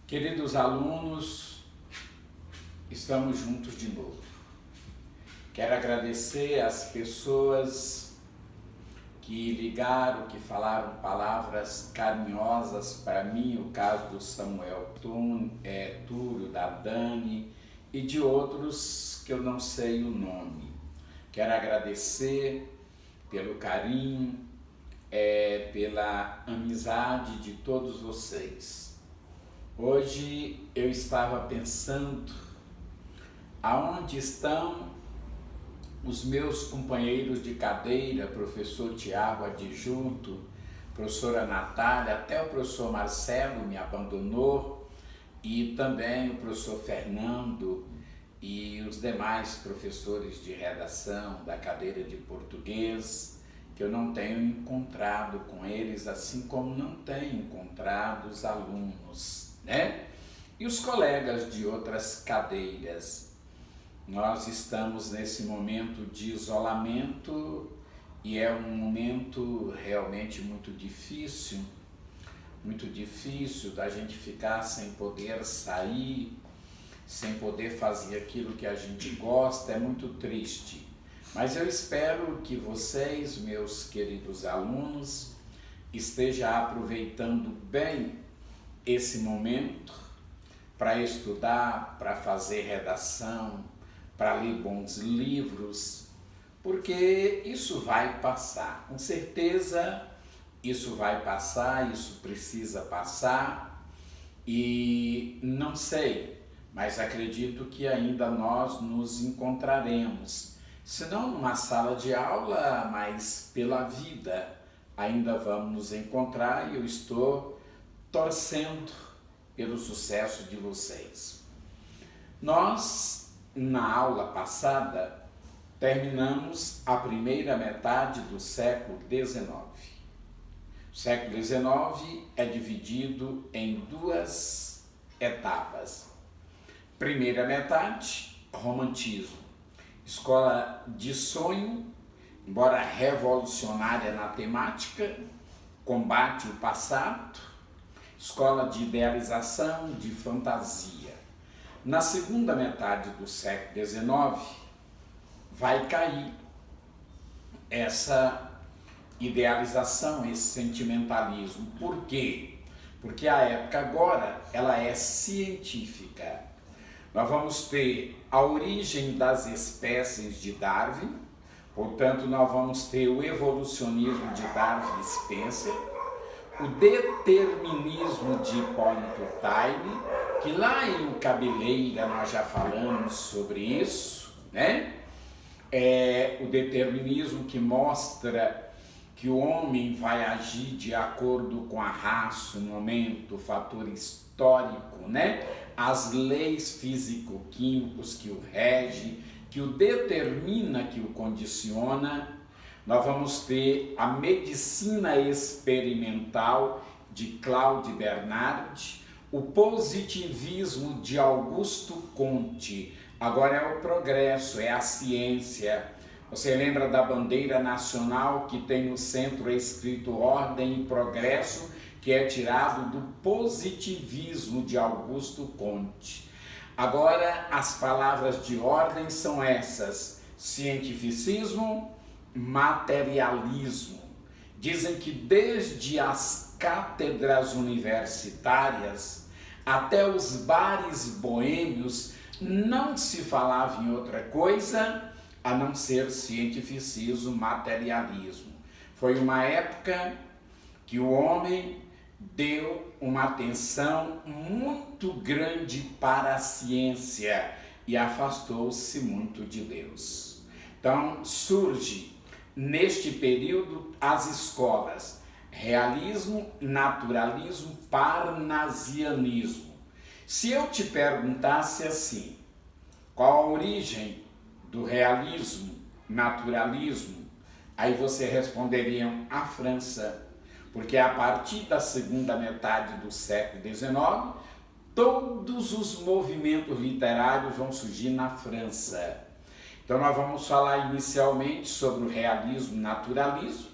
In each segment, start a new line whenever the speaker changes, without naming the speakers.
Queridos alunos, estamos juntos de novo. Quero agradecer às pessoas que ligaram, que falaram palavras carinhosas para mim, o caso do Samuel Túlio, da Dani e de outros que eu não sei o nome. Quero agradecer pelo carinho, pela amizade de todos vocês. Hoje eu estava pensando aonde estão os meus companheiros de cadeira, professor Tiago adjunto, professora Natália, até o professor Marcelo me abandonou, e também o professor Fernando e os demais professores de redação da cadeira de português, que eu não tenho encontrado com eles, assim como não tenho encontrado os alunos, né? E os colegas de outras cadeiras. Nós estamos nesse momento de isolamento e é um momento realmente muito difícil da gente ficar sem poder sair, sem poder fazer aquilo que a gente gosta, é muito triste. Mas eu espero que vocês, meus queridos alunos, estejam aproveitando bem esse momento para estudar, para fazer redação, para ler bons livros, porque isso vai passar, com certeza isso vai passar, isso precisa passar, e não sei, mas acredito que ainda nós nos encontraremos, se não numa sala de aula, mas pela vida ainda vamos nos encontrar, e eu estou torcendo pelo sucesso de vocês. Nós, na aula passada, terminamos a primeira metade do século XIX. O século XIX é dividido em duas etapas. Primeira metade, romantismo. Escola de sonho, embora revolucionária na temática, combate o passado. Escola de idealização, de fantasia. Na segunda metade do século XIX, vai cair essa idealização, esse sentimentalismo. Por quê? Porque a época agora, ela é científica. Nós vamos ter a origem das espécies de Darwin, portanto, nós vamos ter o evolucionismo de Darwin e Spencer, o determinismo de Hipólito Taine, que lá em Cabeleira nós já falamos sobre isso, né? É o determinismo que mostra que o homem vai agir de acordo com a raça, o momento, o fator histórico, né? As leis físico-químicos que o regem, que o determina, que o condiciona. Nós vamos ter a medicina experimental de Claude Bernard, o positivismo de Augusto Comte. Agora é o progresso, é a ciência. Você lembra da bandeira nacional que tem no centro escrito Ordem e Progresso, que é tirado do positivismo de Augusto Comte. Agora as palavras de ordem são essas: cientificismo, materialismo. Dizem que desde as cátedras universitárias até os bares boêmios não se falava em outra coisa a não ser cientificismo, materialismo. Foi uma época que o homem deu uma atenção muito grande para a ciência e afastou-se muito de Deus. Então surge neste período as escolas realismo, naturalismo, parnasianismo. Se eu te perguntasse assim, qual a origem do realismo, naturalismo, aí você responderia a França, porque a partir da segunda metade do século XIX, todos os movimentos literários vão surgir na França. Então nós vamos falar inicialmente sobre o realismo, naturalismo,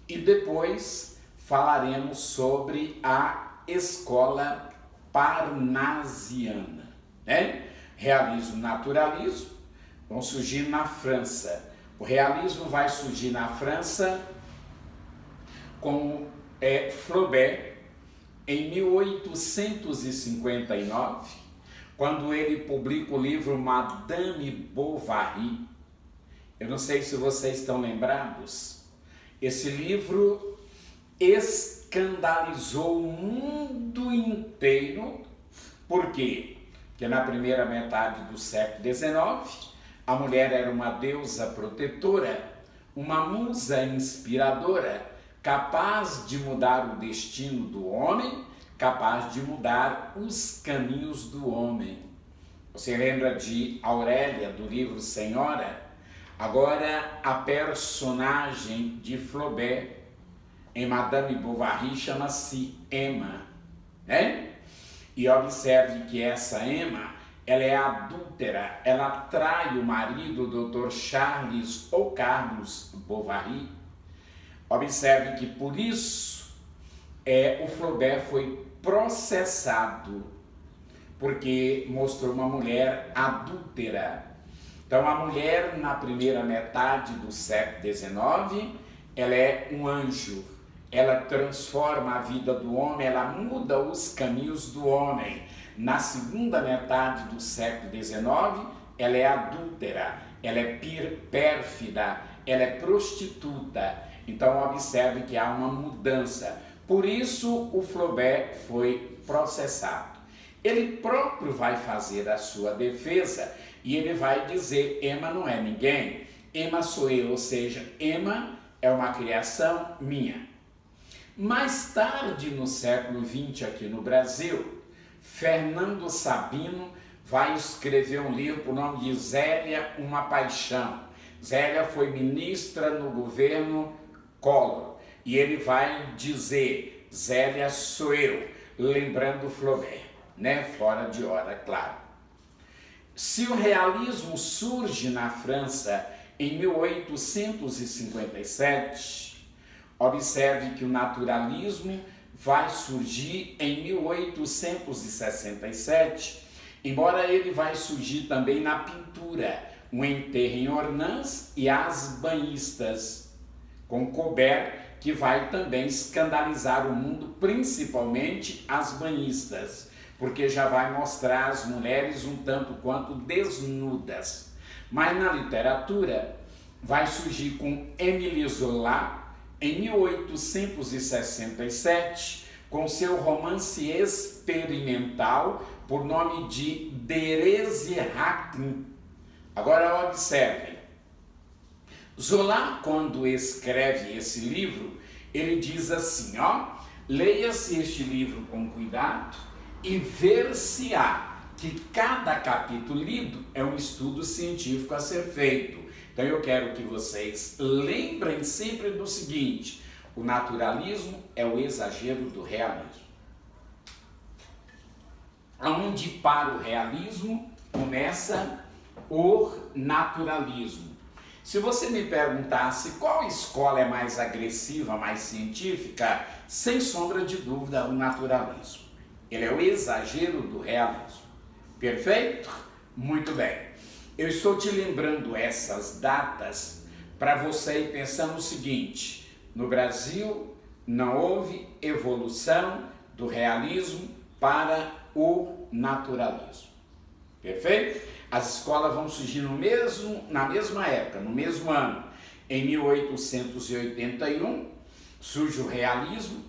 e depois falaremos sobre a escola parnasiana, né? Realismo e naturalismo vão surgir na França. O realismo vai surgir na França com Flaubert em 1859, quando ele publica o livro Madame Bovary. Eu não sei se vocês estão lembrados. Esse livro escandalizou o mundo inteiro. Por quê? Porque na primeira metade do século XIX, a mulher era uma deusa protetora, uma musa inspiradora, capaz de mudar o destino do homem, capaz de mudar os caminhos do homem. Você lembra de Aurélia, do livro Senhora? Agora, a personagem de Flaubert em Madame Bovary chama-se Emma, né? E observe que essa Emma, ela é adúltera, ela trai o marido, o Dr. Charles ou Carlos Bovary. Observe que por isso o Flaubert foi processado, porque mostrou uma mulher adúltera. Então a mulher na primeira metade do século XIX, ela é um anjo, ela transforma a vida do homem, ela muda os caminhos do homem. Na segunda metade do século XIX, ela é adúltera, ela é pérfida, ela é prostituta. Então observe que há uma mudança. Por isso o Flaubert foi processado. Ele próprio vai fazer a sua defesa e ele vai dizer: Emma não é ninguém, Emma sou eu, ou seja, Emma é uma criação minha. Mais tarde, no século XX, aqui no Brasil, Fernando Sabino vai escrever um livro por nome de Zélia, uma paixão. Zélia foi ministra no governo Collor e ele vai dizer: Zélia sou eu, lembrando Flaubert, né? Fora de hora, claro. Se o realismo surge na França em 1857, observe que o naturalismo vai surgir em 1867, embora ele vai surgir também na pintura, o Enterro em Ornans e as banhistas, com Colbert, que vai também escandalizar o mundo, principalmente as banhistas, porque já vai mostrar as mulheres um tanto quanto desnudas. Mas na literatura vai surgir com Émile Zola, em 1867, com seu romance experimental por nome de Dereze Raquin. Agora observe, Zola, quando escreve esse livro, ele diz assim, leia-se este livro com cuidado e ver-se-á que cada capítulo lido é um estudo científico a ser feito. Então eu quero que vocês lembrem sempre do seguinte: o naturalismo é o exagero do realismo. Onde para o realismo começa o naturalismo. Se você me perguntasse qual escola é mais agressiva, mais científica, sem sombra de dúvida, o naturalismo. Ele é o exagero do realismo. Perfeito? Muito bem. Eu estou te lembrando essas datas para você ir pensando o seguinte: no Brasil não houve evolução do realismo para o naturalismo. Perfeito? As escolas vão surgir na mesma época, no mesmo ano. Em 1881 surge o realismo,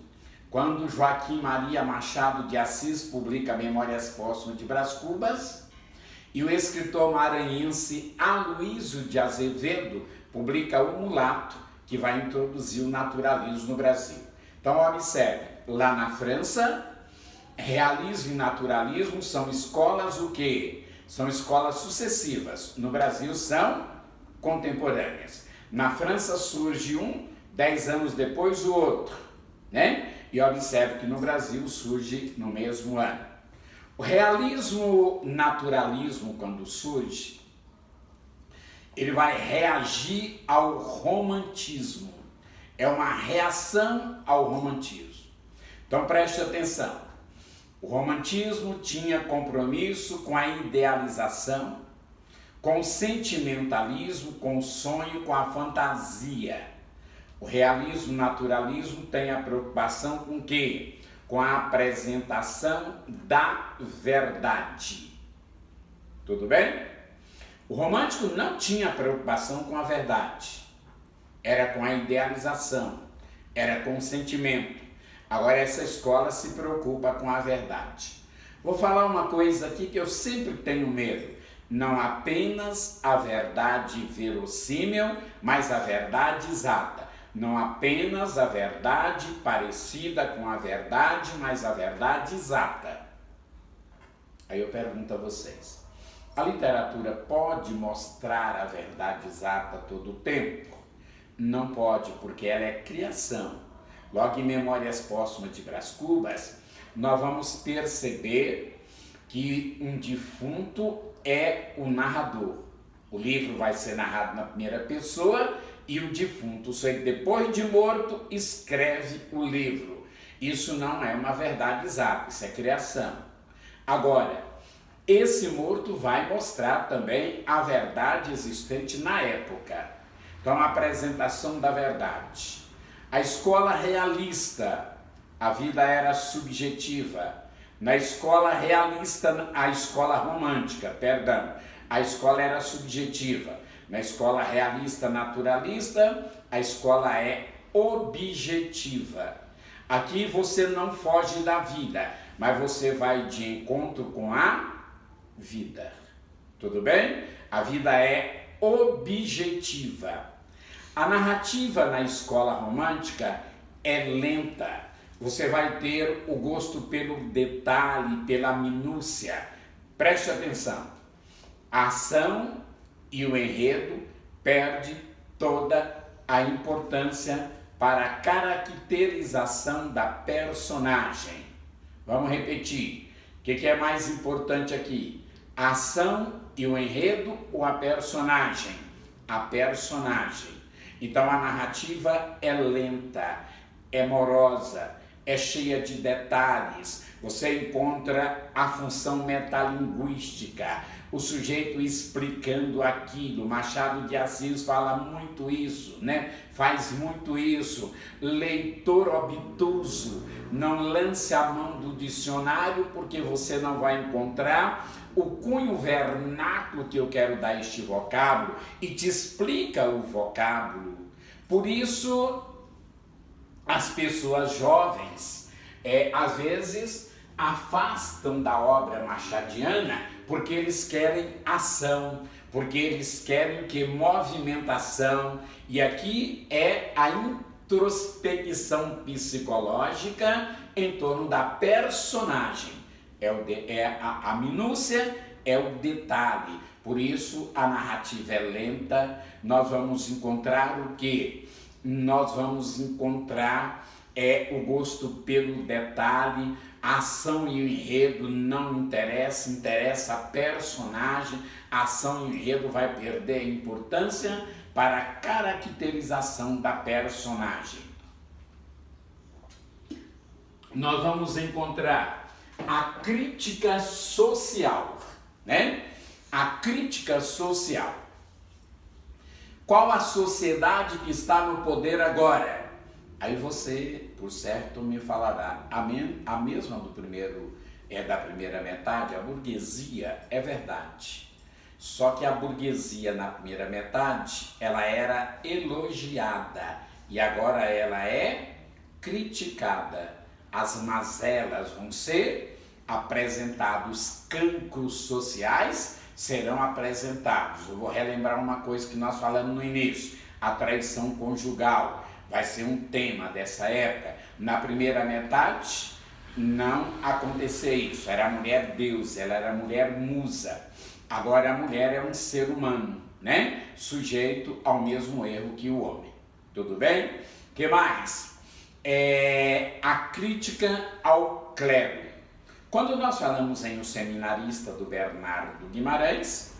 quando Joaquim Maria Machado de Assis publica Memórias Póstumas de Brás Cubas, e o escritor maranhense Aloysio de Azevedo publica O Mulato, que vai introduzir o naturalismo no Brasil. Então observe, lá na França, realismo e naturalismo são escolas o quê? São escolas sucessivas. No Brasil são contemporâneas. Na França surge um, 10 anos depois o outro, né? E observe que no Brasil surge no mesmo ano. O realismo-naturalismo, quando surge, ele vai reagir ao romantismo. É uma reação ao romantismo. Então preste atenção. O romantismo tinha compromisso com a idealização, com o sentimentalismo, com o sonho, com a fantasia. O realismo, naturalismo tem a preocupação com o quê? Com a apresentação da verdade. Tudo bem? O romântico não tinha preocupação com a verdade. Era com a idealização, era com o sentimento. Agora essa escola se preocupa com a verdade. Vou falar uma coisa aqui que eu sempre tenho medo. Não apenas a verdade verossímil, mas a verdade exata. Não apenas a verdade parecida com a verdade, mas a verdade exata. Aí eu pergunto a vocês, a literatura pode mostrar a verdade exata todo o tempo? Não pode, porque ela é criação. Logo em Memórias Póstumas de Brás Cubas, nós vamos perceber que um defunto é o narrador. O livro vai ser narrado na primeira pessoa e o defunto, depois de morto, escreve o livro. Isso não é uma verdade exata, isso é criação. Agora, esse morto vai mostrar também a verdade existente na época. Então, a apresentação da verdade. A escola realista, a vida era subjetiva. Na escola realista, a escola romântica, perdão, a escola era subjetiva. Na escola realista naturalista, a escola é objetiva. Aqui você não foge da vida, mas você vai de encontro com a vida. Tudo bem? A vida é objetiva. A narrativa na escola romântica é lenta. Você vai ter o gosto pelo detalhe, pela minúcia. Preste atenção. A ação e o enredo perde toda a importância para a caracterização da personagem. Vamos repetir. O que é mais importante aqui? A ação e o enredo ou a personagem? A personagem. Então a narrativa é lenta, é morosa, é cheia de detalhes. Você encontra a função metalinguística, o sujeito explicando aquilo. Machado de Assis fala muito isso, né? Faz muito isso. Leitor obtuso, não lance a mão do dicionário, porque você não vai encontrar o cunho vernáculo que eu quero dar a este vocábulo e te explica o vocábulo. Por isso, as pessoas jovens, às vezes, afastam da obra machadiana porque eles querem ação, porque eles querem o que? Movimentação. E aqui é a introspecção psicológica em torno da personagem. A minúcia é o detalhe. Por isso a narrativa é lenta. Nós vamos encontrar o quê? Nós vamos encontrar o gosto pelo detalhe. A ação e o enredo não interessa, interessa a personagem. A ação e o enredo vai perder a importância para a caracterização da personagem. Nós vamos encontrar a crítica social, né? A crítica social. Qual a sociedade que está no poder agora? Aí você, por certo, me falará, a mesma do primeiro, da primeira metade, a burguesia, é verdade. Só que a burguesia na primeira metade, ela era elogiada e agora ela é criticada. As mazelas vão ser apresentadas, cancros sociais serão apresentados. Eu vou relembrar uma coisa que nós falamos no início, a traição conjugal. Vai ser um tema dessa época. Na primeira metade, não acontecia isso. Era a mulher deusa, ela era a mulher musa. Agora a mulher é um ser humano, né? Sujeito ao mesmo erro que o homem. Tudo bem? O que mais? A crítica ao clero. Quando nós falamos em O Seminarista, do Bernardo Guimarães,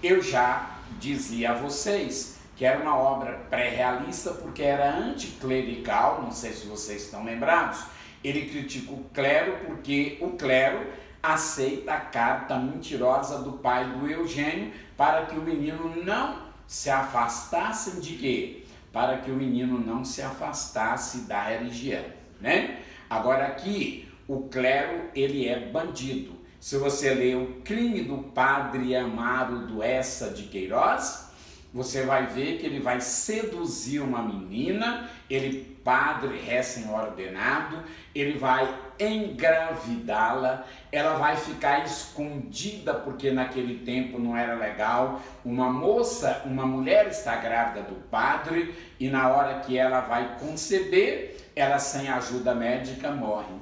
eu já dizia a vocês que era uma obra pré-realista porque era anticlerical, não sei se vocês estão lembrados, Ele critica o clero porque o clero aceita a carta mentirosa do pai do Eugênio para que o menino não se afastasse de quê? Para que o menino não se afastasse da religião, né? Agora aqui, o clero, ele é bandido. Se você ler O Crime do Padre Amaro do Essa de Queiroz, você vai ver que ele vai seduzir uma menina, ele, padre recém-ordenado, ele vai engravidá-la, ela vai ficar escondida, porque naquele tempo não era legal, uma mulher está grávida do padre, e na hora que ela vai conceber, ela sem ajuda médica morre.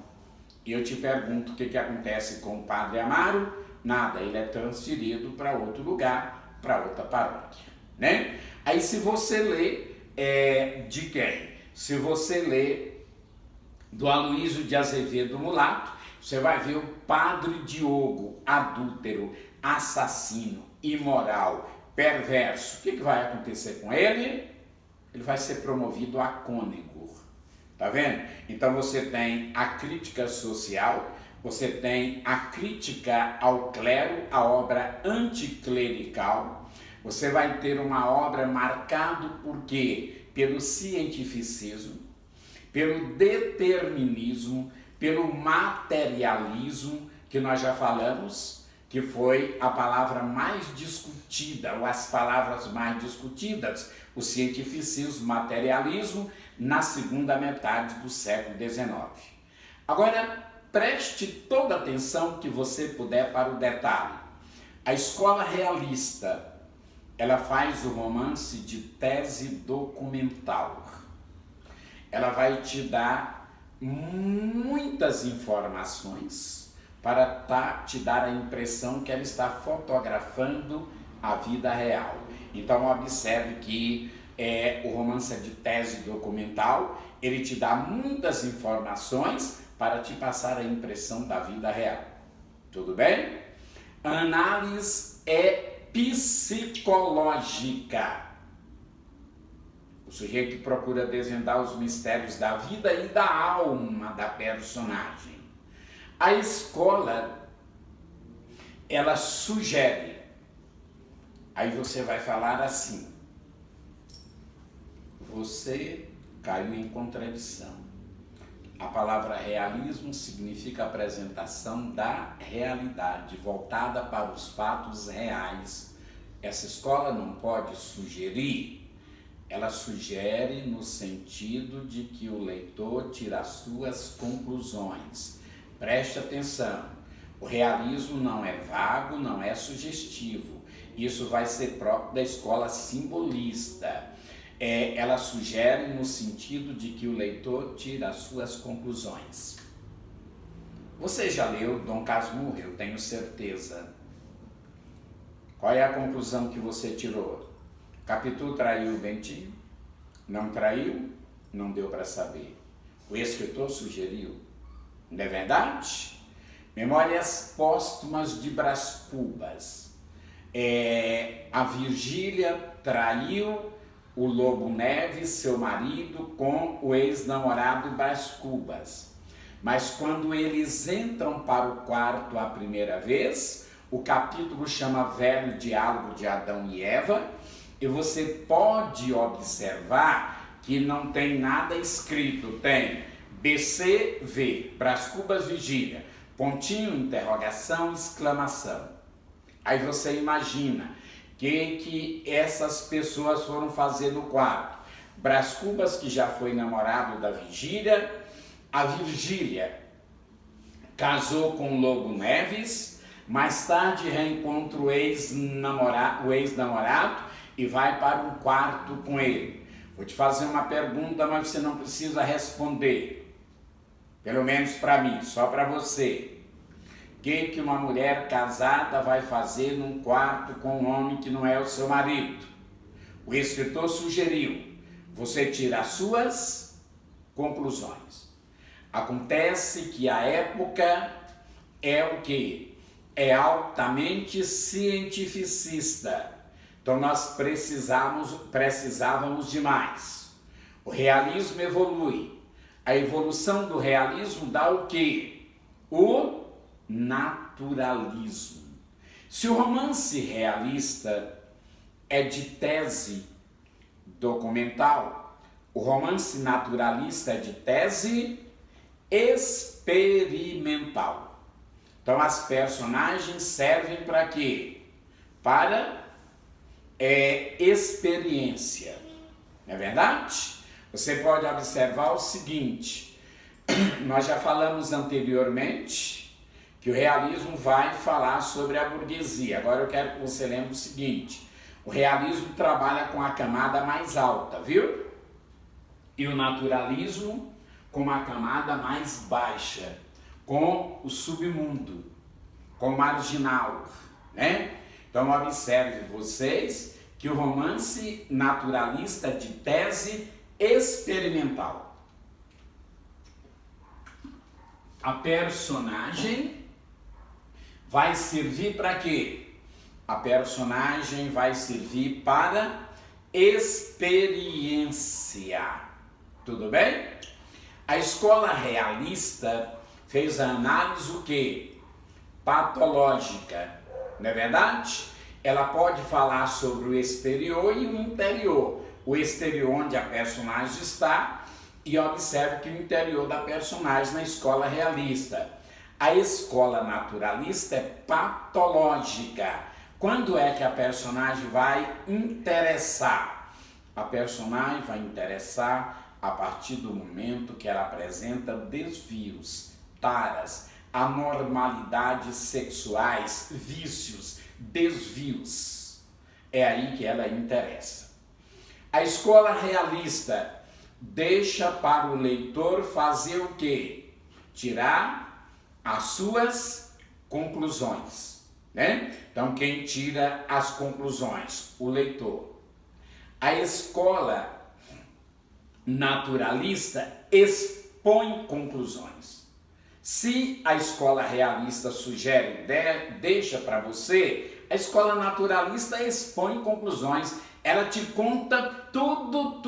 E eu te pergunto o que acontece com o padre Amaro? Nada, ele é transferido para outro lugar, para outra paróquia, né? Aí se você lê de quem? Se você lê do Aloísio de Azevedo Mulato, você vai ver o padre Diogo, adúltero, assassino, imoral, perverso. O que vai acontecer com ele? Ele vai ser promovido a cônego. Tá vendo? Então você tem a crítica social, você tem a crítica ao clero, a obra anticlerical. Você vai ter uma obra marcada por quê? Pelo cientificismo, pelo determinismo, pelo materialismo, que nós já falamos, que foi a palavra mais discutida, ou as palavras mais discutidas, o cientificismo, o materialismo, na segunda metade do século XIX. Agora, preste toda a atenção que você puder para o detalhe. A escola realista, ela faz o romance de tese documental. Ela vai te dar muitas informações para te dar a impressão que ela está fotografando a vida real. Então observe que o romance de tese documental, ele te dá muitas informações para te passar a impressão da vida real. Tudo bem? A análise é psicológica. O sujeito procura desvendar os mistérios da vida e da alma da personagem. A escola, ela sugere. Aí você vai falar assim: você caiu em contradição. A palavra realismo significa apresentação da realidade, voltada para os fatos reais. Essa escola não pode sugerir. Ela sugere no sentido de que o leitor tira as suas conclusões. Preste atenção, o realismo não é vago, não é sugestivo. Isso vai ser próprio da escola simbolista. Ela sugere no sentido de que o leitor tira as suas conclusões. Você já leu Dom Casmurro, eu tenho certeza. Qual é a conclusão que você tirou? Capitu traiu o Bentinho? Não traiu? Não deu para saber. O escritor sugeriu. Não é verdade? Memórias póstumas de Brás Cubas. A Virgília traiu o Lobo Neves, seu marido, com o ex-namorado Brás Cubas. Mas quando eles entram para o quarto a primeira vez, o capítulo chama Velho Diálogo de Adão e Eva, e você pode observar que não tem nada escrito, tem BCV, Brás Cubas Vigília, pontinho, interrogação, exclamação. Aí você imagina que essas pessoas foram fazer no quarto. Brás Cubas, que já foi namorado da Vigília, a Virgília casou com o Lobo Neves, mais tarde reencontra o ex-namorado e vai para um quarto com ele. Vou te fazer uma pergunta, mas você não precisa responder. Pelo menos para mim, só para você. O que uma mulher casada vai fazer num quarto com um homem que não é o seu marido? O escritor sugeriu, você tira as suas conclusões. Acontece que a época é o quê? É altamente cientificista. Então nós precisávamos de mais. O realismo evolui. A evolução do realismo dá o quê? O naturalismo. Se o romance realista é de tese documental, o romance naturalista é de tese experimental. Então as personagens servem para quê? Para experiência. Não é verdade? Você pode observar o seguinte, nós já falamos anteriormente que o realismo vai falar sobre a burguesia. Agora eu quero que você lembre o seguinte, o realismo trabalha com a camada mais alta, viu? E o naturalismo com uma camada mais baixa, com o submundo, com o marginal, né? Então observe vocês que o romance naturalista de tese experimental. A personagem vai servir para quê? A personagem vai servir para experiência. Tudo bem? A escola realista fez a análise o quê? Patológica, não é verdade? Ela pode falar sobre o exterior e o interior. O exterior onde a personagem está e observe que o interior da personagem na escola realista. A escola naturalista é patológica. Quando é que a personagem vai interessar? A personagem vai interessar a partir do momento que ela apresenta desvios, taras, anormalidades sexuais, vícios, desvios. É aí que ela interessa. A escola realista deixa para o leitor fazer o quê? Tirar as suas conclusões, né? Então quem tira as conclusões? O leitor. A escola naturalista expõe conclusões. Se a escola realista sugere, deixa para você, a escola naturalista expõe conclusões. Ela te conta tudo.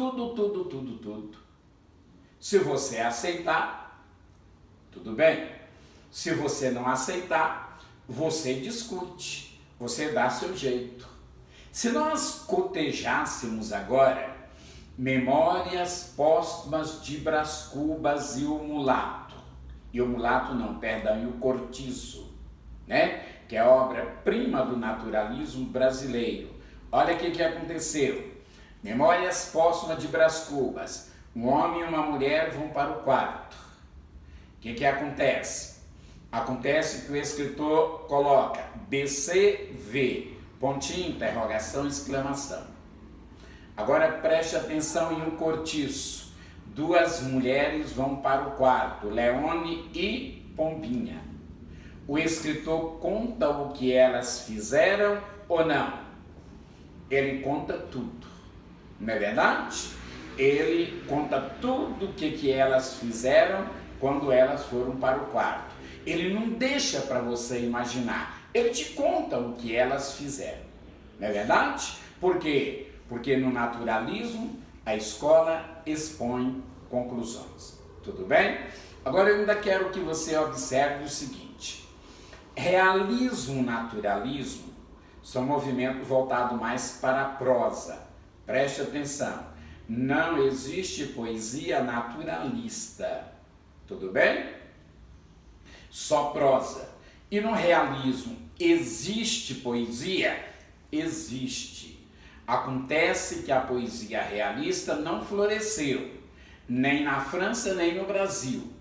Se você aceitar, tudo bem. Se você não aceitar, você discute, você dá seu jeito. Se nós cotejássemos agora Memórias Póstumas de Brás Cubas e o Mulato e o Cortiço, né? Que é a obra-prima do naturalismo brasileiro. Olha o que aconteceu. Memórias Póstumas de Brás Cubas. Um homem e uma mulher vão para o quarto. O que acontece? Acontece que o escritor coloca BCV, pontinho, interrogação, exclamação. Agora preste atenção em um cortiço. Duas mulheres vão para o quarto, Leone e Pombinha. O escritor conta o que elas fizeram ou não? Ele conta tudo, não é verdade? Ele conta tudo o que elas fizeram quando elas foram para o quarto. Ele não deixa para você imaginar, ele te conta o que elas fizeram, não é verdade? Por quê? Porque no naturalismo a escola expõe conclusões, tudo bem? Agora eu ainda quero que você observe o seguinte, realismo e naturalismo são movimentos voltados mais para a prosa. Preste atenção, não existe poesia naturalista, tudo bem? Só prosa. E no realismo, existe poesia? Existe. Acontece que a poesia realista não floresceu, nem na França, nem no Brasil.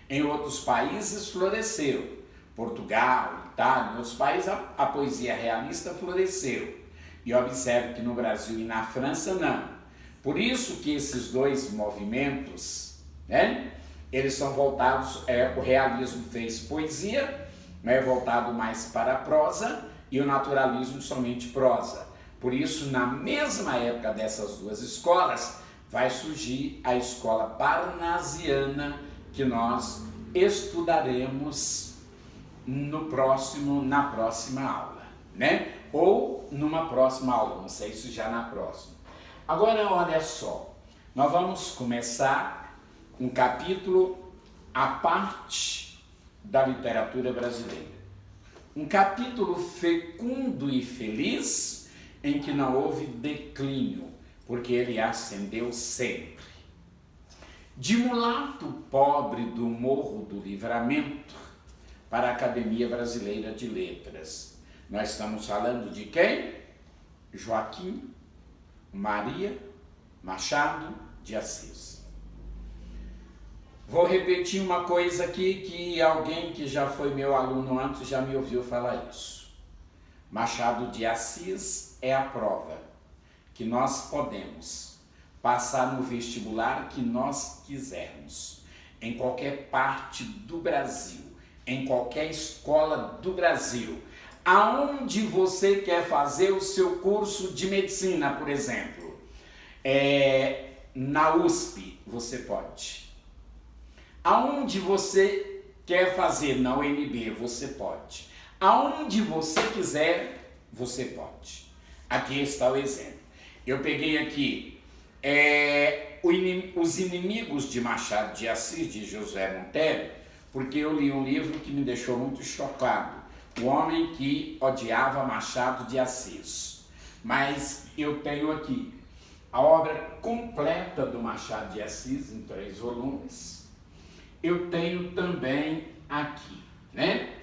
Em outros países floresceu. Portugal, Itália, em outros países a poesia realista floresceu. E observe que no Brasil e na França não. Por isso que esses dois movimentos, né, eles são voltados, o realismo fez poesia, né, voltado mais para a prosa, e o naturalismo somente prosa. Por isso, na mesma época dessas duas escolas, vai surgir a escola parnasiana, que nós estudaremos na próxima aula, né? Ou numa próxima aula, não sei se já na próxima. Agora, olha só, nós vamos começar um capítulo à parte da literatura brasileira. Um capítulo fecundo e feliz, em que não houve declínio, porque ele ascendeu sempre. De mulato pobre do Morro do Livramento para a Academia Brasileira de Letras. Nós estamos falando de quem? Joaquim Maria Machado de Assis. Vou repetir uma coisa aqui que alguém que já foi meu aluno antes já me ouviu falar isso. Machado de Assis é a prova que nós podemos passar no vestibular que nós quisermos, em qualquer parte do Brasil, em qualquer escola do Brasil. Aonde você quer fazer o seu curso de medicina, por exemplo, na USP, você pode. Aonde você quer fazer na UNB, você pode. Aonde você quiser, você pode. Aqui está o exemplo. Eu peguei aqui Os Inimigos de Machado de Assis, de José Monteiro, porque eu li um livro que me deixou muito chocado. O Homem que Odiava Machado de Assis. Mas eu tenho aqui a obra completa do Machado de Assis, em 3 volumes. Eu tenho também aqui, né,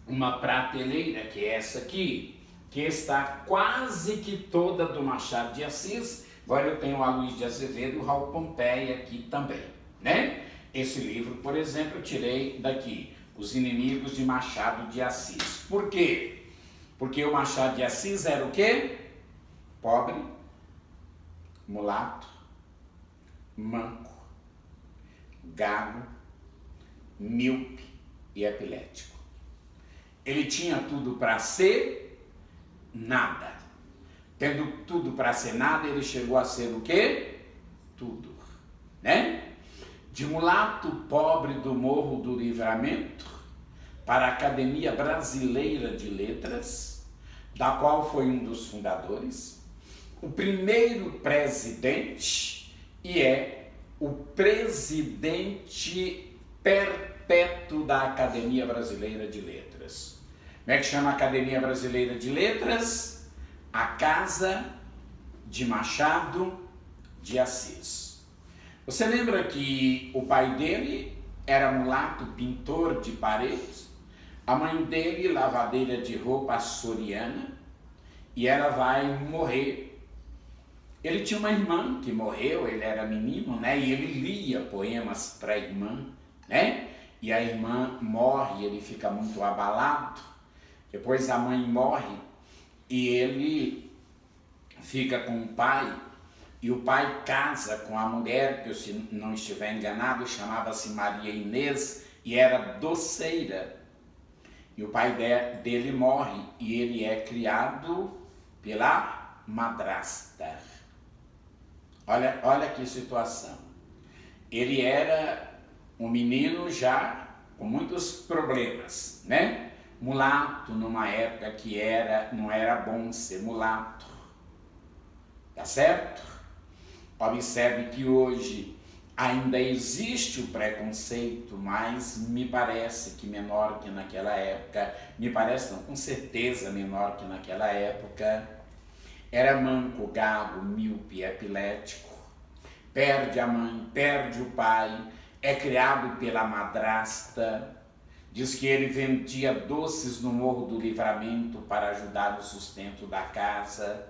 uma prateleira, que é essa aqui, que está quase que toda do Machado de Assis. Agora eu tenho a Luiz de Azevedo e o Raul Pompeia aqui também, né? Esse livro, por exemplo, eu tirei daqui, Os Inimigos de Machado de Assis. Por quê? Porque o Machado de Assis era o quê? Pobre, mulato, manco, gago, míope e epilético. Ele tinha tudo para ser nada. Tendo tudo para ser nada, ele chegou a ser o quê? Tudo, né? De mulato pobre do Morro do Livramento para a Academia Brasileira de Letras, da qual foi um dos fundadores, o primeiro presidente e é o presidente perpétuo da Academia Brasileira de Letras. Como é que chama a Academia Brasileira de Letras? A Casa de Machado de Assis. Você lembra que o pai dele era mulato, pintor de paredes? A mãe dele, lavadeira de roupa açoriana, e ela vai morrer. Ele tinha uma irmã que morreu, ele era menino, né? E ele lia poemas para a irmã, né? E a irmã morre, ele fica muito abalado. Depois a mãe morre e ele fica com o pai. E o pai casa com a mulher, que eu, se não estiver enganado, chamava-se Maria Inês e era doceira. E o pai dele morre e ele é criado pela madrasta. Olha que situação. Ele era um menino já com muitos problemas, né? Mulato, numa época que não era bom ser mulato. Tá certo? Observe que hoje ainda existe o preconceito, mas me parece que menor que naquela época, me parece não, com certeza menor que naquela época. Era manco, gago, míope, epilético, perde a mãe, perde o pai, é criado pela madrasta, diz que ele vendia doces no Morro do Livramento para ajudar no sustento da casa.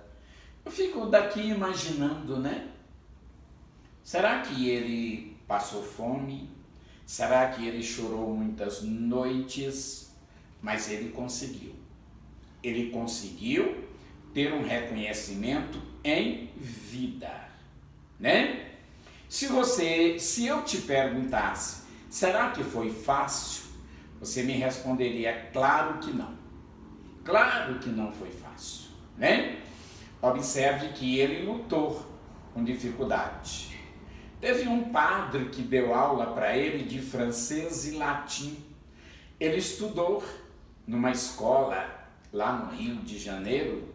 Eu fico daqui imaginando, né? Será que ele passou fome? Será que ele chorou muitas noites? Mas ele conseguiu. Ele conseguiu ter um reconhecimento em vida, né? Se eu te perguntasse, será que foi fácil? Você me responderia, claro que não. Claro que não foi fácil, né? Observe que ele lutou com dificuldade. Teve um padre que deu aula para ele de francês e latim. Ele estudou numa escola lá no Rio de Janeiro,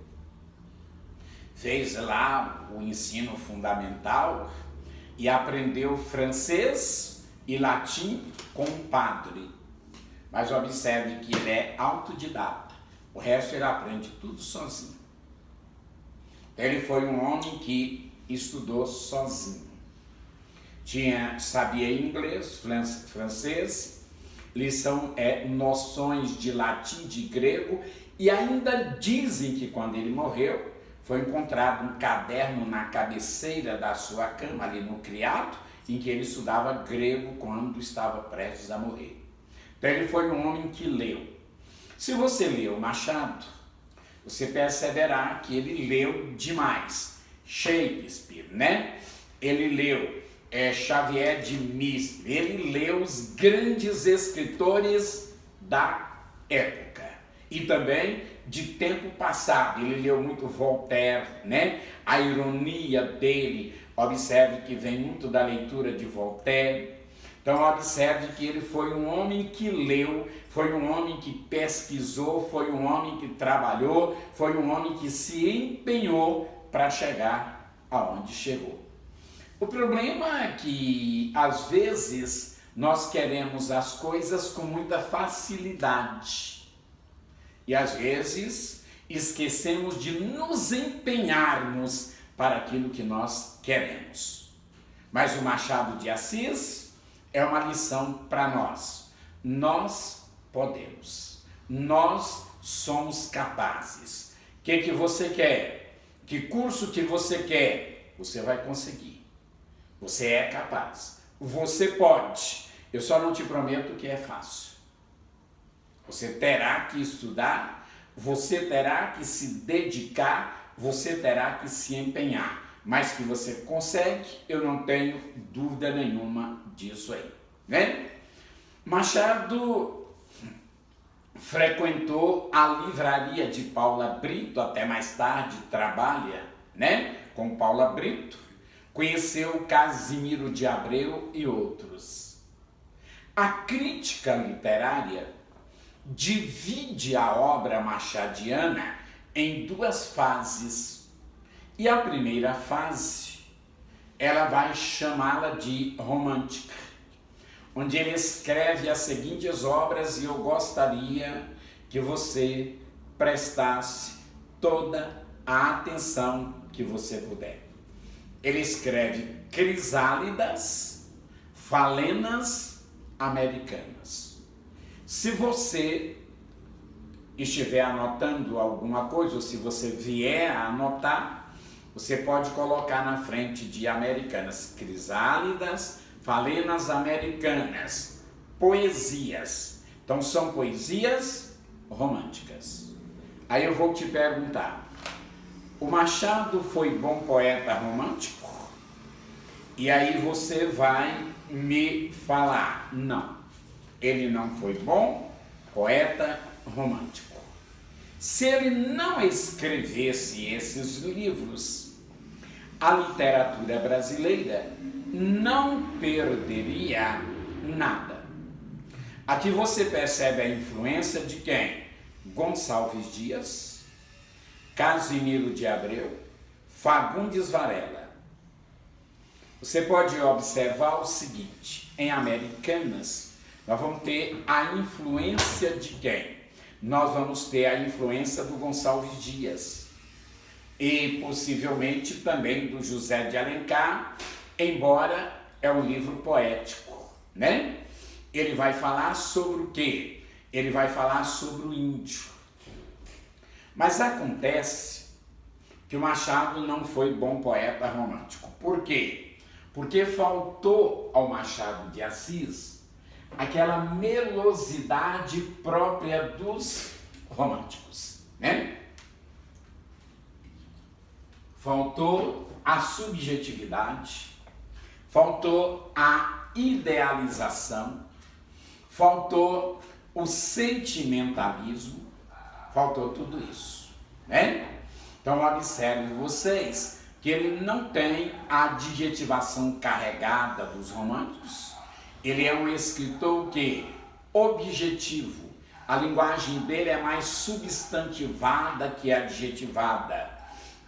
fez lá o ensino fundamental, e aprendeu francês e latim com um padre. Mas observe que ele é autodidata. O resto ele aprende tudo sozinho. Ele foi um homem que estudou sozinho. Sabia inglês, francês, noções de latim, de grego, e ainda dizem que quando ele morreu, foi encontrado um caderno na cabeceira da sua cama, ali no criado, em que ele estudava grego quando estava prestes a morrer. Então ele foi um homem que leu. Se você leu Machado, você perceberá que ele leu demais. Shakespeare, né? Ele leu Xavier de Mistre, ele leu os grandes escritores da época e também de tempo passado. Ele leu muito Voltaire, né? A ironia dele, observe que vem muito da leitura de Voltaire. Então observe que ele foi um homem que leu, foi um homem que pesquisou, foi um homem que trabalhou, foi um homem que se empenhou para chegar aonde chegou. O problema é que, às vezes, nós queremos as coisas com muita facilidade. E, às vezes, esquecemos de nos empenharmos para aquilo que nós queremos. Mas o Machado de Assis é uma lição para nós. Nós podemos. Nós somos capazes. O que você quer? Que curso que você quer? Você vai conseguir. Você é capaz. Você pode. Eu só não te prometo que é fácil. Você terá que estudar, você terá que se dedicar, você terá que se empenhar. Mas que você consegue, eu não tenho dúvida nenhuma disso aí, né? Machado frequentou a livraria de Paula Brito, até mais tarde trabalha, né, com Paula Brito. Conheceu Casimiro de Abreu e outros. A crítica literária divide a obra machadiana em duas fases. E a primeira fase, ela vai chamá-la de romântica, onde ele escreve as seguintes obras, e eu gostaria que você prestasse toda a atenção que você puder. Ele escreve Crisálidas, Falenas Americanas. Se você estiver anotando alguma coisa, ou se você vier a anotar, você pode colocar na frente de Americanas, Crisálidas, Falenas Americanas, poesias. Então são poesias românticas. Aí eu vou te perguntar, o Machado foi bom poeta romântico? E aí você vai me falar, não, ele não foi bom poeta romântico. Se ele não escrevesse esses livros, a literatura brasileira não perderia nada. Aqui você percebe a influência de quem? Gonçalves Dias, Casimiro de Abreu, Fagundes Varela. Você pode observar o seguinte, em Americanas, nós vamos ter a influência de quem? Nós vamos ter a influência do Gonçalves Dias e possivelmente também do José de Alencar, embora é um livro poético, né? Ele vai falar sobre o quê? Ele vai falar sobre o índio. Mas acontece que o Machado não foi bom poeta romântico. Por quê? Porque faltou ao Machado de Assis aquela melosidade própria dos românticos, né? Faltou a subjetividade, faltou a idealização, faltou o sentimentalismo, faltou tudo isso, né? Então observe vocês que ele não tem a adjetivação carregada dos românticos. Ele é um escritor que objetivo. A linguagem dele é mais substantivada que adjetivada.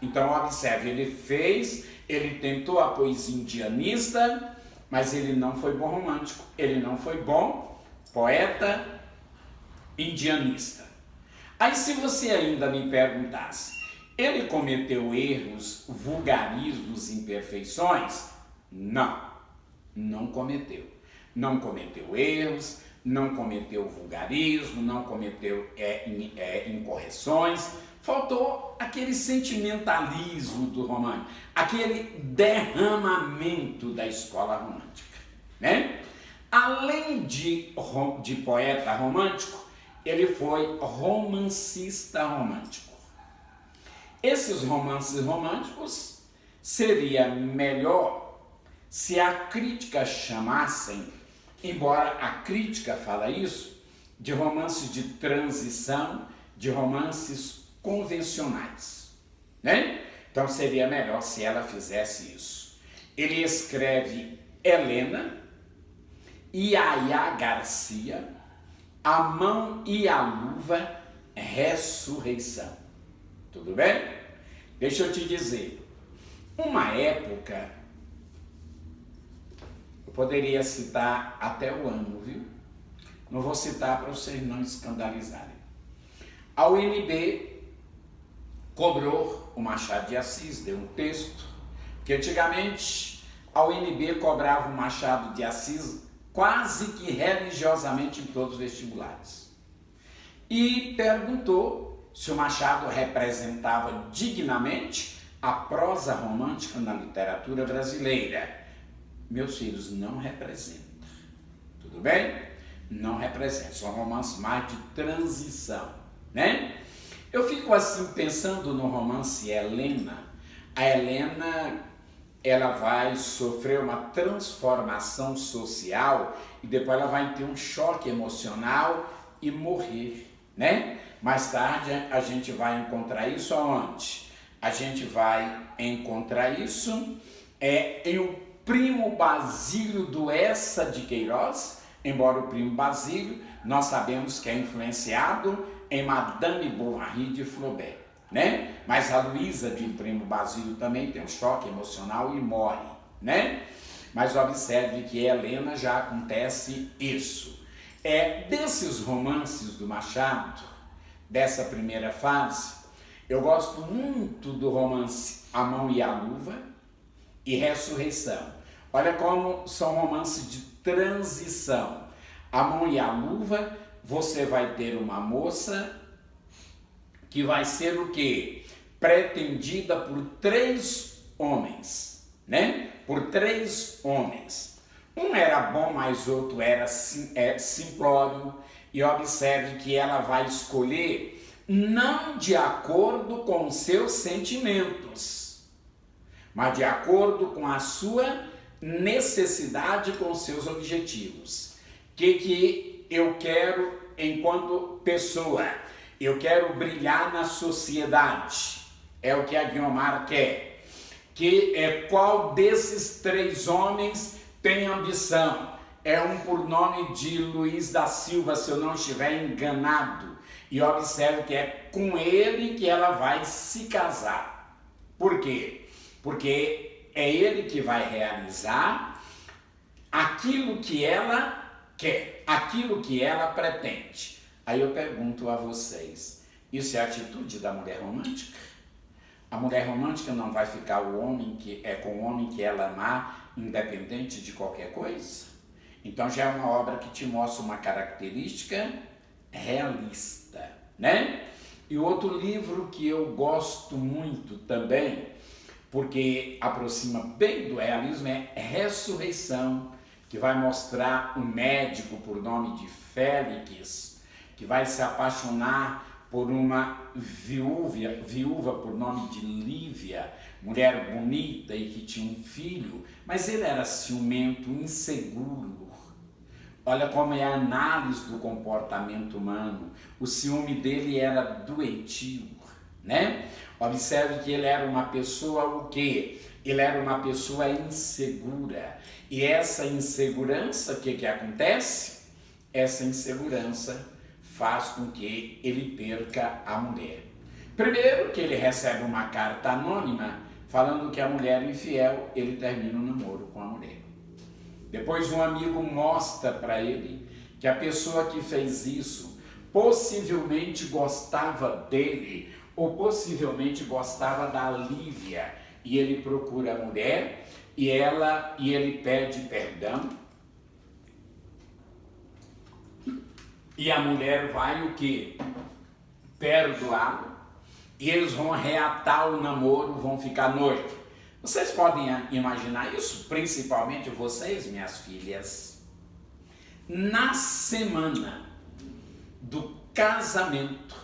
Então, observe, ele tentou a poesia indianista, mas ele não foi bom romântico, ele não foi bom poeta indianista. Aí, se você ainda me perguntasse, ele cometeu erros, vulgarismos, imperfeições? Não cometeu. Não cometeu erros, não cometeu vulgarismo, não cometeu incorreções. Faltou aquele sentimentalismo do romântico, aquele derramamento da escola romântica, né? Além de poeta romântico, ele foi romancista romântico. Esses romances românticos seria melhor se a crítica chamassem, embora a crítica fala isso, de romances de transição, de romances convencionais, né? Então seria melhor se ela fizesse isso. Ele escreve Helena, Yaya Garcia, A Mão e a Luva, Ressurreição. Tudo bem? Deixa eu te dizer, uma época, eu poderia citar até o ano, viu? Não vou citar para vocês não escandalizarem. A UNB cobrou o Machado de Assis, deu um texto, que antigamente a UNB cobrava o Machado de Assis quase que religiosamente em todos os vestibulares. E perguntou se o Machado representava dignamente a prosa romântica na literatura brasileira. Meus filhos, não representa. Tudo bem? Não representa. São romances mais de transição, né? Eu fico assim pensando no romance Helena. A Helena, ela vai sofrer uma transformação social e depois ela vai ter um choque emocional e morrer, né? Mais tarde a gente vai encontrar isso aonde? A gente vai encontrar isso em O Primo Basílio do Eça de Queiroz, embora o Primo Basílio nós sabemos que é influenciado em Madame Bovary de Flaubert, né? Mas a Luísa de Primo Basílio também tem um choque emocional e morre, né? Mas observe que em Helena já acontece isso. Desses romances do Machado, dessa primeira fase, eu gosto muito do romance A Mão e a Luva e Ressurreição. Olha como são romances de transição. A Mão e a Luva, você vai ter uma moça que vai ser o quê? Pretendida por 3 homens, né? Por 3 homens. Um era bom, mas outro era simplório. E observe que ela vai escolher não de acordo com os seus sentimentos, mas de acordo com a sua necessidade, com os seus objetivos. O que eu quero enquanto pessoa? Eu quero brilhar na sociedade. É o que a Guiomar quer. Qual desses 3 homens tem ambição? É um por nome de Luiz da Silva, se eu não estiver enganado. E observe que é com ele que ela vai se casar. Por quê? Porque é ele que vai realizar aquilo que ela quer, aquilo que ela pretende. Aí eu pergunto a vocês, isso é a atitude da mulher romântica? A mulher romântica não vai ficar com o homem que ela amar, independente de qualquer coisa? Então já é uma obra que te mostra uma característica realista, né? E outro livro que eu gosto muito também, porque aproxima bem do realismo, é Ressurreição, que vai mostrar um médico por nome de Félix, que vai se apaixonar por uma viúva por nome de Lívia, mulher bonita e que tinha um filho, mas ele era ciumento, inseguro. Olha como é a análise do comportamento humano. O ciúme dele era doentio, né? Observe que ele era uma pessoa o quê? Ele era uma pessoa insegura. E essa insegurança, o que acontece? Essa insegurança faz com que ele perca a mulher. Primeiro que ele recebe uma carta anônima falando que a mulher é infiel, ele termina o namoro com a mulher. Depois um amigo mostra para ele que a pessoa que fez isso possivelmente gostava dele, ou possivelmente gostava da Lívia, e ele procura a mulher e ele pede perdão, e a mulher vai o quê? Perdoá-lo, e eles vão reatar o namoro, vão ficar noivo. Vocês podem imaginar isso, principalmente vocês, minhas filhas. Na semana do casamento,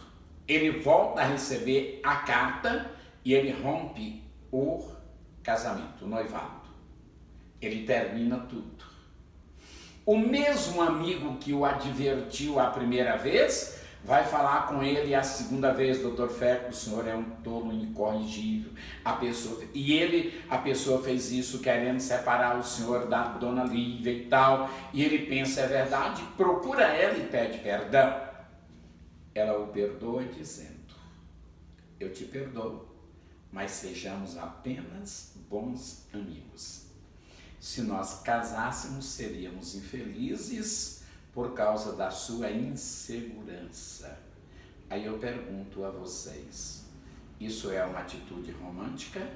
ele volta a receber a carta e ele rompe o casamento, o noivado. Ele termina tudo. O mesmo amigo que o advertiu a primeira vez vai falar com ele a segunda vez: doutor Feco, o senhor é um tolo incorrigível. A pessoa fez isso querendo separar o senhor da dona Lívia e tal. E ele pensa, é verdade, procura ela e pede perdão. Ela o perdoa dizendo: eu te perdoo, mas sejamos apenas bons amigos. Se nós casássemos, seríamos infelizes por causa da sua insegurança. Aí eu pergunto a vocês, isso é uma atitude romântica?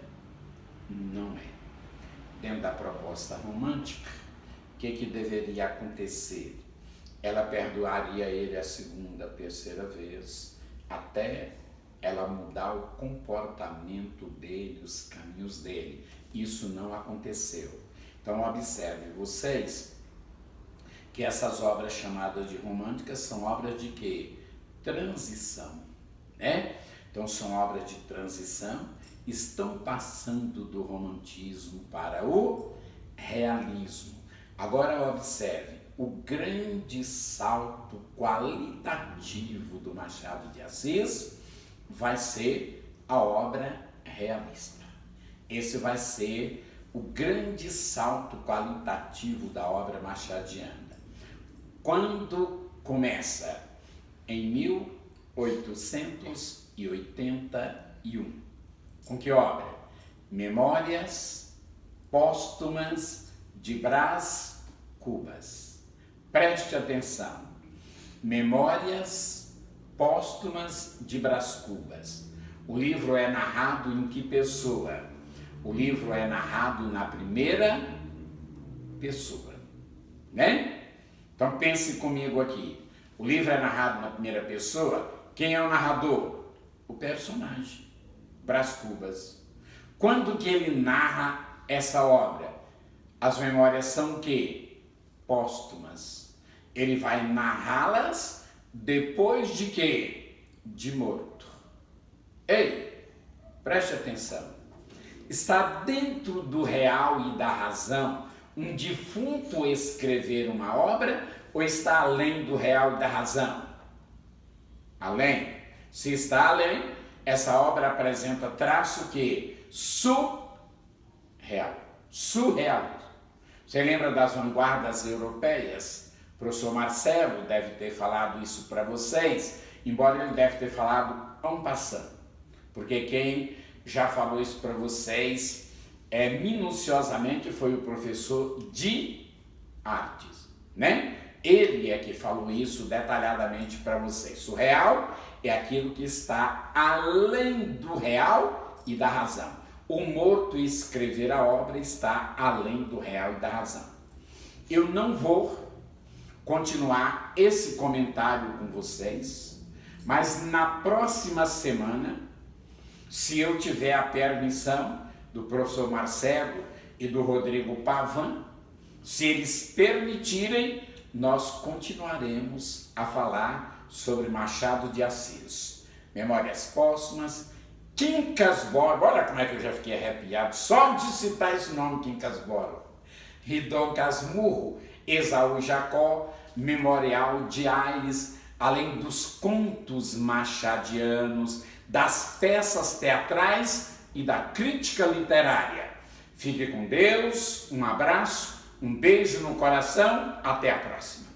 Não é. Dentro da proposta romântica, o que deveria acontecer? Ela perdoaria ele a segunda, terceira vez, até ela mudar o comportamento dele, os caminhos dele. Isso não aconteceu. Então observe vocês que essas obras chamadas de românticas são obras de quê? Transição, né? Então são obras de transição, estão passando do romantismo para o realismo. Agora observe, o grande salto qualitativo do Machado de Assis vai ser a obra realista. Esse vai ser o grande salto qualitativo da obra machadiana. Quando começa? Em 1881. Com que obra? Memórias Póstumas de Brás Cubas. Preste atenção. Memórias Póstumas de Brás Cubas. O livro é narrado em que pessoa? O livro é narrado na primeira pessoa, né? Então pense comigo aqui. O livro é narrado na primeira pessoa. Quem é o narrador? O personagem, Brás Cubas. Quando que ele narra essa obra? As memórias são o quê? Póstumas. Ele vai narrá-las depois de quê? De morto. Ei, preste atenção. Está dentro do real e da razão um defunto escrever uma obra ou está além do real e da razão? Além. Se está além, essa obra apresenta traço que surreal. Surrealismo. Você lembra das vanguardas europeias? O professor Marcelo deve ter falado isso para vocês, embora ele deve ter falado en passant, porque quem já falou isso para vocês minuciosamente foi o professor de artes, né? Ele é que falou isso detalhadamente para vocês. Surreal é aquilo que está além do real e da razão. O morto escrever a obra está além do real e da razão. Eu não vou continuar esse comentário com vocês, mas na próxima semana, se eu tiver a permissão do professor Marcelo e do Rodrigo Pavan, se eles permitirem, nós continuaremos a falar sobre Machado de Assis. Memórias Póstumas, Quincas Borba, olha como é que eu já fiquei arrepiado só de citar esse nome, Quincas Borba. Ridon Casmurro, Esaú Jacó, Memorial de Aires, além dos contos machadianos, das peças teatrais e da crítica literária. Fique com Deus, um abraço, um beijo no coração, até a próxima.